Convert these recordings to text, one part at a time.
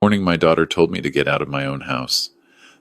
Morning, my daughter told me to get out of my own house.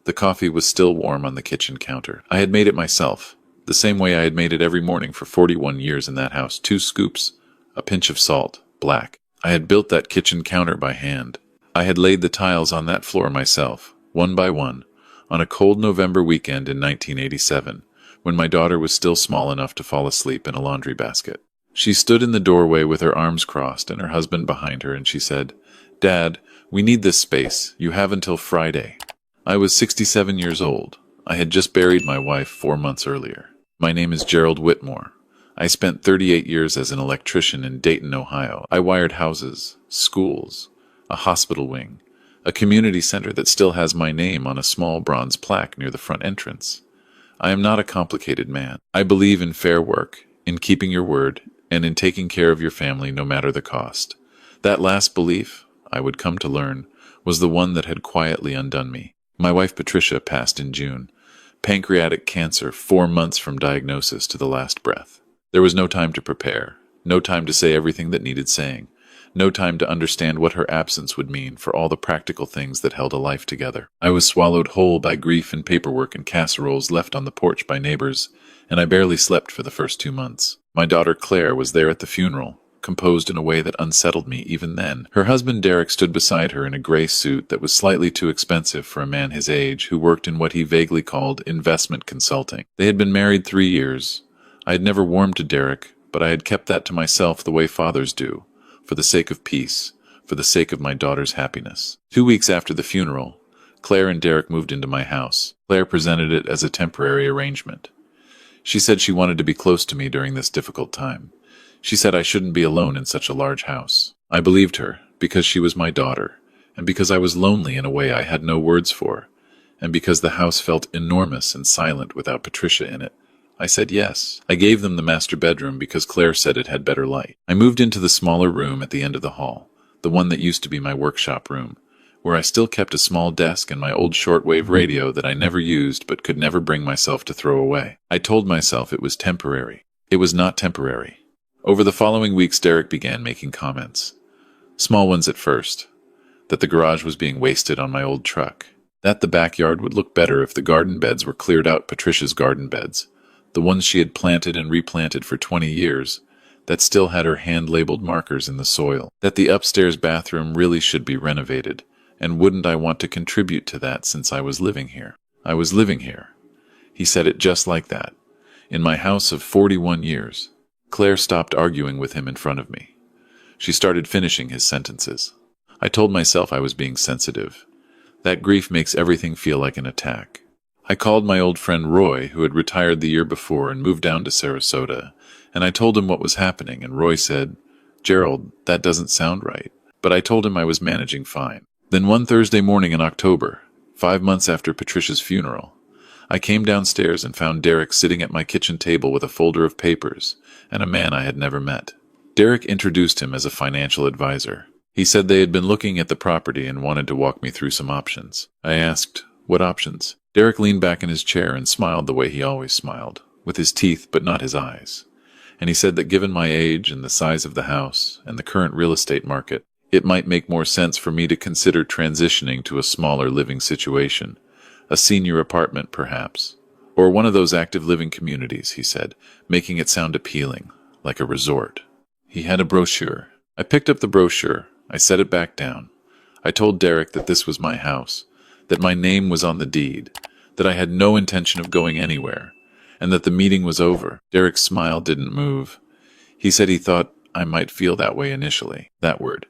The coffee was still warm on the kitchen counter. I had made it myself, the same way I had made it every morning for 41 years in that house. 2 scoops, a pinch of salt, black. I had built that kitchen counter by hand. I had laid the tiles on that floor myself, one by one, on a cold November weekend in 1987, when my daughter was still small enough to fall asleep in a laundry basket. She stood in the doorway with her arms crossed and her husband behind her, and she said, "Dad, we need this space. You have until Friday." I was 67 years old. I had just buried my wife 4 months earlier. My name is Gerald Whitmore. I spent 38 years as an electrician in Dayton, Ohio. I wired houses, schools, a hospital wing, a community center that still has my name on a small bronze plaque near the front entrance. I am not a complicated man. I believe in fair work, in keeping your word, and in taking care of your family no matter the cost. That last belief, I would come to learn, was the one that had quietly undone me. My wife Patricia passed in June. Pancreatic cancer, 4 months from diagnosis to the last breath. There was no time to prepare, no time to say everything that needed saying, no time to understand what her absence would mean for all the practical things that held a life together. I was swallowed whole by grief and paperwork and casseroles left on the porch by neighbors, and I barely slept for the first 2 months. My daughter Claire was there at the funeral, composed in a way that unsettled me even then. Her husband Derek stood beside her in a gray suit that was slightly too expensive for a man his age who worked in what he vaguely called investment consulting. They had been married 3 years. I had never warmed to Derek, but I had kept that to myself the way fathers do, for the sake of peace, for the sake of my daughter's happiness. 2 weeks after the funeral, Claire and Derek moved into my house. Claire presented it as a temporary arrangement. She said she wanted to be close to me during this difficult time. She said I shouldn't be alone in such a large house. I believed her, because she was my daughter, and because I was lonely in a way I had no words for, and because the house felt enormous and silent without Patricia in it. I said yes. I gave them the master bedroom because Claire said it had better light. I moved into the smaller room at the end of the hall, the one that used to be my workshop room, where I still kept a small desk and my old shortwave radio that I never used but could never bring myself to throw away. I told myself it was temporary. It was not temporary. Over the following weeks, Derek began making comments. Small ones at first. That the garage was being wasted on my old truck. That the backyard would look better if the garden beds were cleared out, Patricia's garden beds, the ones she had planted and replanted for 20 years, that still had her hand-labeled markers in the soil. That the upstairs bathroom really should be renovated, and wouldn't I want to contribute to that since I was living here? I was living here. He said it just like that. In my house of 41 years. Claire stopped arguing with him in front of me. She started finishing his sentences. I told myself I was being sensitive. That grief makes everything feel like an attack. I called my old friend Roy, who had retired the year before and moved down to Sarasota, and I told him what was happening, and Roy said, "Gerald, that doesn't sound right." But I told him I was managing fine. Then one Thursday morning in October, 5 months after Patricia's funeral, I came downstairs and found Derek sitting at my kitchen table with a folder of papers and a man I had never met. Derek introduced him as a financial advisor. He said they had been looking at the property and wanted to walk me through some options. I asked, "What options?" Derek leaned back in his chair and smiled the way he always smiled, with his teeth but not his eyes. And he said that given my age and the size of the house and the current real estate market, it might make more sense for me to consider transitioning to a smaller living situation. A senior apartment, perhaps. Or one of those active living communities, he said, making it sound appealing, like a resort. He had a brochure. I picked up the brochure. I set it back down. I told Derek that this was my house, that my name was on the deed, that I had no intention of going anywhere, and that the meeting was over. Derek's smile didn't move. He said he thought I might feel that way initially. That word.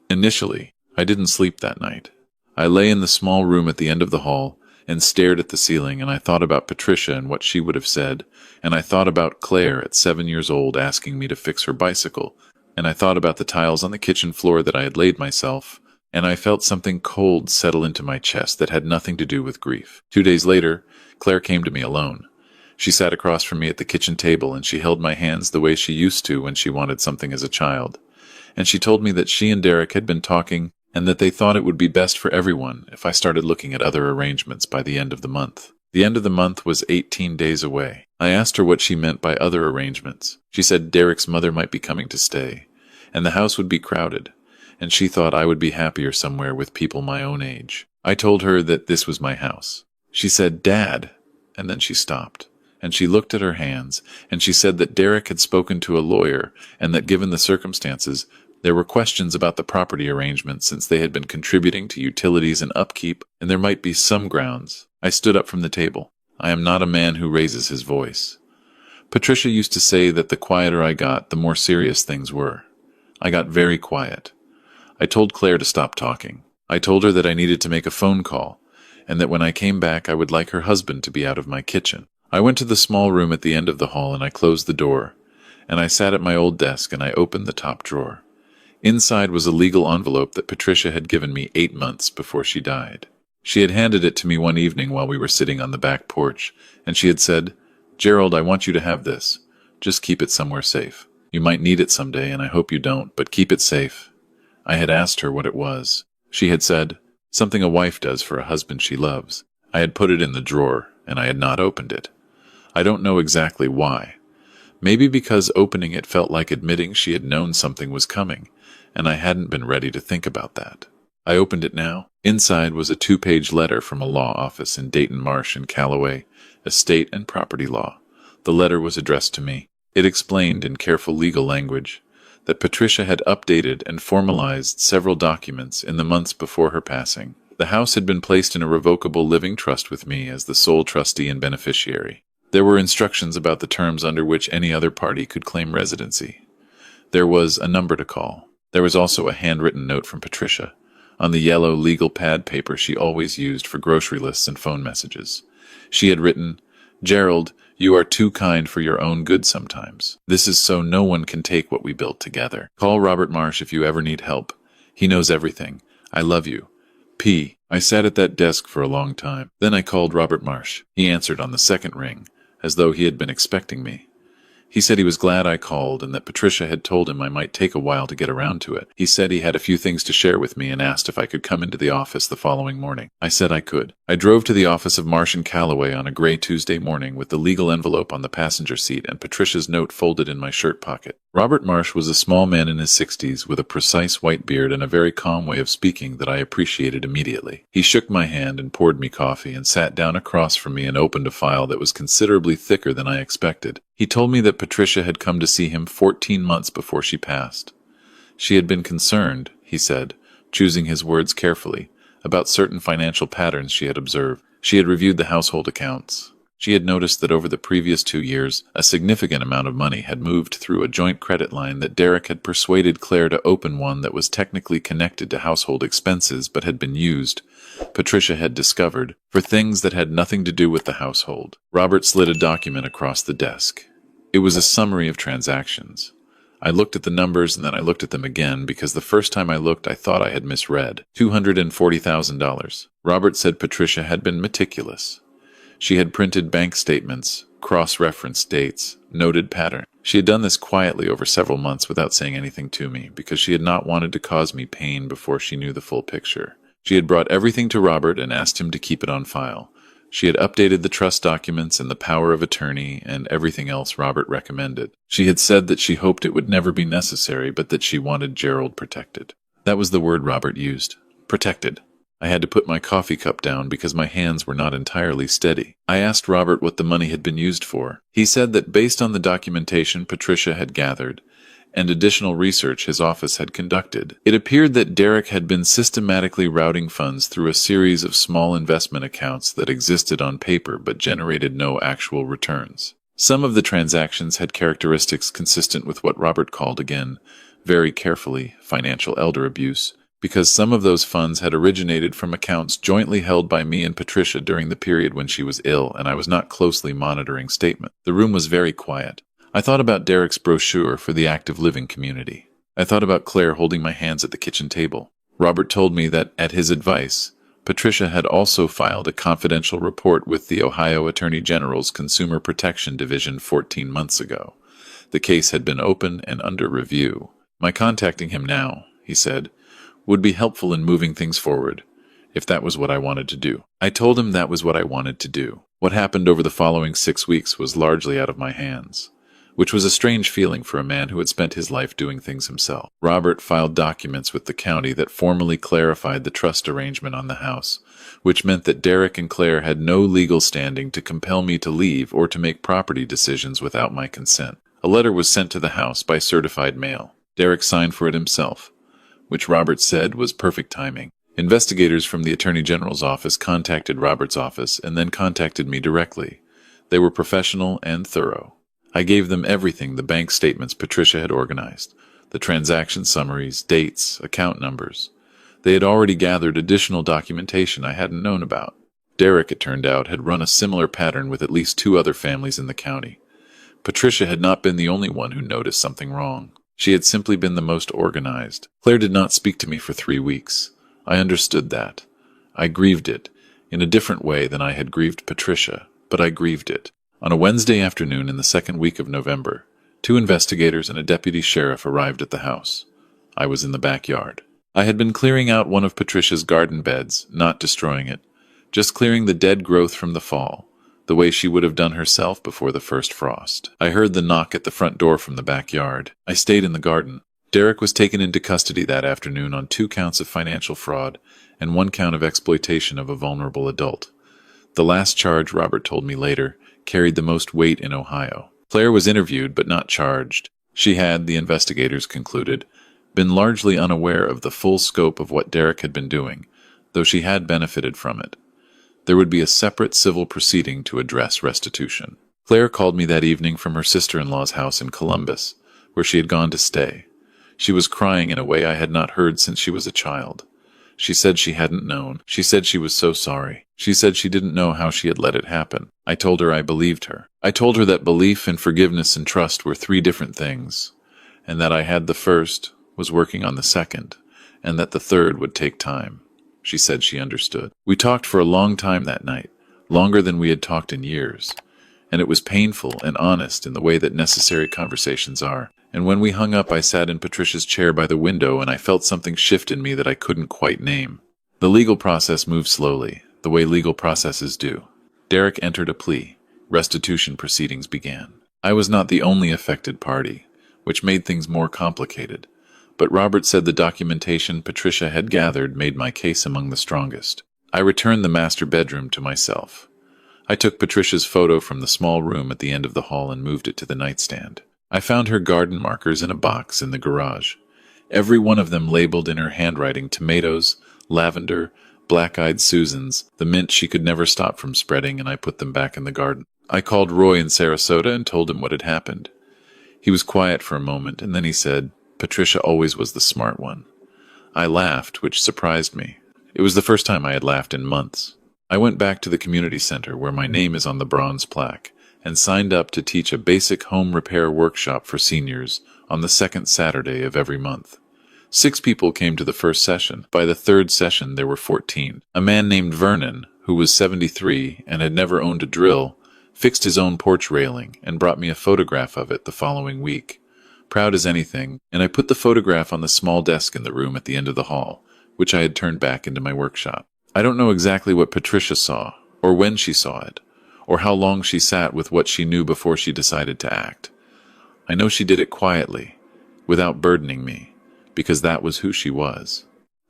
Initially. I didn't sleep that night. I lay in the small room at the end of the hall, and stared at the ceiling, and I thought about Patricia and what she would have said, and I thought about Claire at 7 years old asking me to fix her bicycle, and I thought about the tiles on the kitchen floor that I had laid myself, and I felt something cold settle into my chest that had nothing to do with grief. 2 days later, Claire came to me alone. She sat across from me at the kitchen table, and she held my hands the way she used to when she wanted something as a child. And she told me that she and Derek had been talking and that they thought it would be best for everyone if I started looking at other arrangements by the end of the month. The end of the month was 18 days away. I asked her what she meant by other arrangements. She said Derek's mother might be coming to stay, and the house would be crowded, and she thought I would be happier somewhere with people my own age. I told her that this was my house. She said, "Dad," and then she stopped, and she looked at her hands, and she said that Derek had spoken to a lawyer, and that given the circumstances, there were questions about the property arrangement since they had been contributing to utilities and upkeep, and there might be some grounds. I stood up from the table. I am not a man who raises his voice. Patricia used to say that the quieter I got, the more serious things were. I got very quiet. I told Claire to stop talking. I told her that I needed to make a phone call, and that when I came back I would like her husband to be out of my kitchen. I went to the small room at the end of the hall and I closed the door, and I sat at my old desk and I opened the top drawer. Inside was a legal envelope that Patricia had given me 8 months before she died. She had handed it to me one evening while we were sitting on the back porch, and she had said, "Gerald, I want you to have this. Just keep it somewhere safe. You might need it someday, and I hope you don't, but keep it safe." I had asked her what it was. She had said, "Something a wife does for a husband she loves." I had put it in the drawer, and I had not opened it. I don't know exactly why. Maybe because opening it felt like admitting she had known something was coming, and I hadn't been ready to think about that. I opened it now. Inside was a 2-page letter from a law office in Dayton Marsh and Callaway, estate and property law. The letter was addressed to me. It explained in careful legal language that Patricia had updated and formalized several documents in the months before her passing. The house had been placed in a revocable living trust with me as the sole trustee and beneficiary. There were instructions about the terms under which any other party could claim residency. There was a number to call. There was also a handwritten note from Patricia, on the yellow legal pad paper she always used for grocery lists and phone messages. She had written, "Gerald, you are too kind for your own good sometimes. This is so no one can take what we built together. Call Robert Marsh if you ever need help. He knows everything. I love you. P." I sat at that desk for a long time. Then I called Robert Marsh. He answered on the second ring, as though he had been expecting me. He said he was glad I called and that Patricia had told him I might take a while to get around to it. He said he had a few things to share with me and asked if I could come into the office the following morning. I said I could. I drove to the office of Marsh & Callaway on a gray Tuesday morning with the legal envelope on the passenger seat and Patricia's note folded in my shirt pocket. Robert Marsh was a small man in his 60s with a precise white beard and a very calm way of speaking that I appreciated immediately. He shook my hand and poured me coffee and sat down across from me and opened a file that was considerably thicker than I expected. He told me that Patricia had come to see him 14 months before she passed. She had been concerned, he said, choosing his words carefully, about certain financial patterns she had observed. She had reviewed the household accounts. She had noticed that over the previous 2 years, a significant amount of money had moved through a joint credit line that Derek had persuaded Claire to open, one that was technically connected to household expenses but had been used, Patricia had discovered, for things that had nothing to do with the household. Robert slid a document across the desk. It was a summary of transactions. I looked at the numbers and then I looked at them again because the first time I looked I thought I had misread. $240,000. Robert said Patricia had been meticulous. She had printed bank statements, cross-referenced dates, noted pattern. She had done this quietly over several months without saying anything to me because she had not wanted to cause me pain before she knew the full picture. She had brought everything to Robert and asked him to keep it on file. She had updated the trust documents and the power of attorney and everything else Robert recommended. She had said that she hoped it would never be necessary, but that she wanted Gerald protected. That was the word Robert used. Protected. I had to put my coffee cup down because my hands were not entirely steady. I asked Robert what the money had been used for. He said that based on the documentation Patricia had gathered, and additional research his office had conducted, it appeared that Derek had been systematically routing funds through a series of small investment accounts that existed on paper but generated no actual returns. Some of the transactions had characteristics consistent with what Robert called, again, very carefully, financial elder abuse, because some of those funds had originated from accounts jointly held by me and Patricia during the period when she was ill, and I was not closely monitoring statements. The room was very quiet. I thought about Derek's brochure for the active living community. I thought about Claire holding my hands at the kitchen table. Robert told me that, at his advice, Patricia had also filed a confidential report with the Ohio Attorney General's Consumer Protection Division 14 months ago. The case had been open and under review. My contacting him now, he said, would be helpful in moving things forward, if that was what I wanted to do. I told him that was what I wanted to do. What happened over the following 6 weeks was largely out of my hands. which was a strange feeling for a man who had spent his life doing things himself. Robert filed documents with the county that formally clarified the trust arrangement on the house, which meant that Derek and Claire had no legal standing to compel me to leave or to make property decisions without my consent. A letter was sent to the house by certified mail. Derek signed for it himself, which Robert said was perfect timing. Investigators from the Attorney General's office contacted Robert's office and then contacted me directly. They were professional and thorough. I gave them everything: the bank statements Patricia had organized, the transaction summaries, dates, account numbers. They had already gathered additional documentation I hadn't known about. Derek, it turned out, had run a similar pattern with at least 2 other families in the county. Patricia had not been the only one who noticed something wrong. She had simply been the most organized. Claire did not speak to me for 3 weeks. I understood that. I grieved it, in a different way than I had grieved Patricia, but I grieved it. On a Wednesday afternoon in the second week of November, 2 investigators and a deputy sheriff arrived at the house. I was in the backyard. I had been clearing out one of Patricia's garden beds, not destroying it, just clearing the dead growth from the fall, the way she would have done herself before the first frost. I heard the knock at the front door from the backyard. I stayed in the garden. Derek was taken into custody that afternoon on 2 counts of financial fraud and 1 count of exploitation of a vulnerable adult. The last charge, Robert told me later, carried the most weight in Ohio. Claire was interviewed but not charged. She had, the investigators concluded, been largely unaware of the full scope of what Derek had been doing, though she had benefited from it. There would be a separate civil proceeding to address restitution. Claire called me that evening from her sister-in-law's house in Columbus, where she had gone to stay. She was crying in a way I had not heard since she was a child. She said she hadn't known. She said she was so sorry. She said she didn't know how she had let it happen. I told her I believed her. I told her that belief and forgiveness and trust were 3 different things, and that I had the first, was working on the second, and that the third would take time. She said she understood. We talked for a long time that night, longer than we had talked in years, and it was painful and honest in the way that necessary conversations are. And when we hung up, I sat in Patricia's chair by the window, and I felt something shift in me that I couldn't quite name. The legal process moved slowly, the way legal processes do. Derek entered a plea. Restitution proceedings began. I was not the only affected party, which made things more complicated, but Robert said the documentation Patricia had gathered made my case among the strongest. I returned the master bedroom to myself. I took Patricia's photo from the small room at the end of the hall and moved it to the nightstand. I found her garden markers in a box in the garage, every one of them labeled in her handwriting tomatoes, lavender, black-eyed Susans, the mint she could never stop from spreading, and I put them back in the garden. I called Roy in Sarasota and told him what had happened. He was quiet for a moment, and then he said, "Patricia always was the smart one." I laughed, which surprised me. It was the first time I had laughed in months. I went back to the community center, where my name is on the bronze plaque, and signed up to teach a basic home repair workshop for seniors on the 2nd Saturday of every month. 6 people came to the first session. By the 3rd session, there were 14. A man named Vernon, who was 73 and had never owned a drill, fixed his own porch railing and brought me a photograph of it the following week. Proud as anything, and I put the photograph on the small desk in the room at the end of the hall, which I had turned back into my workshop. I don't know exactly what Patricia saw, or when she saw it, or how long she sat with what she knew before she decided to act. I know she did it quietly, without burdening me, because that was who she was.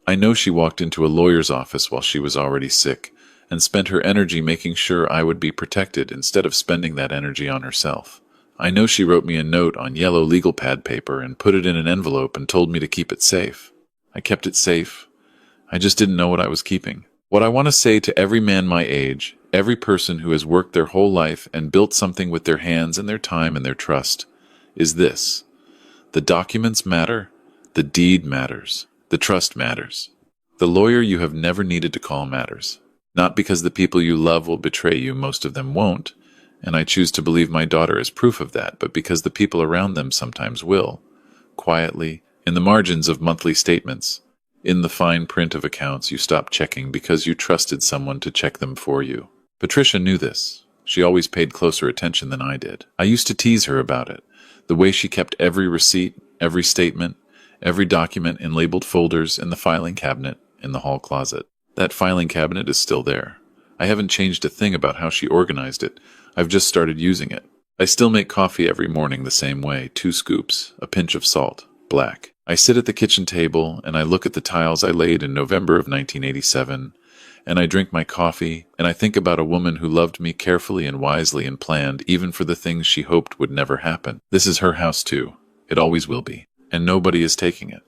I know she walked into a lawyer's office while she was already sick, and spent her energy making sure I would be protected instead of spending that energy on herself. I know she wrote me a note on yellow legal pad paper and put it in an envelope and told me to keep it safe. I kept it safe. I just didn't know what I was keeping. What I want to say to every man my age, every person who has worked their whole life and built something with their hands and their time and their trust, is this: the documents matter, the deed matters, the trust matters. The lawyer you have never needed to call matters. Not because the people you love will betray you, most of them won't, and I choose to believe my daughter is proof of that, but because the people around them sometimes will, quietly, in the margins of monthly statements, in the fine print of accounts you stopped checking because you trusted someone to check them for you. Patricia knew this. She always paid closer attention than I did. I used to tease her about it, the way she kept every receipt, every statement, every document in labeled folders in the filing cabinet in the hall closet. That filing cabinet is still there. I haven't changed a thing about how she organized it. I've just started using it. I still make coffee every morning the same way, 2 scoops, a pinch of salt, black. I sit at the kitchen table and I look at the tiles I laid in November of 1987, and I drink my coffee, and I think about a woman who loved me carefully and wisely and planned even for the things she hoped would never happen. This is her house too. It always will be. And nobody is taking it.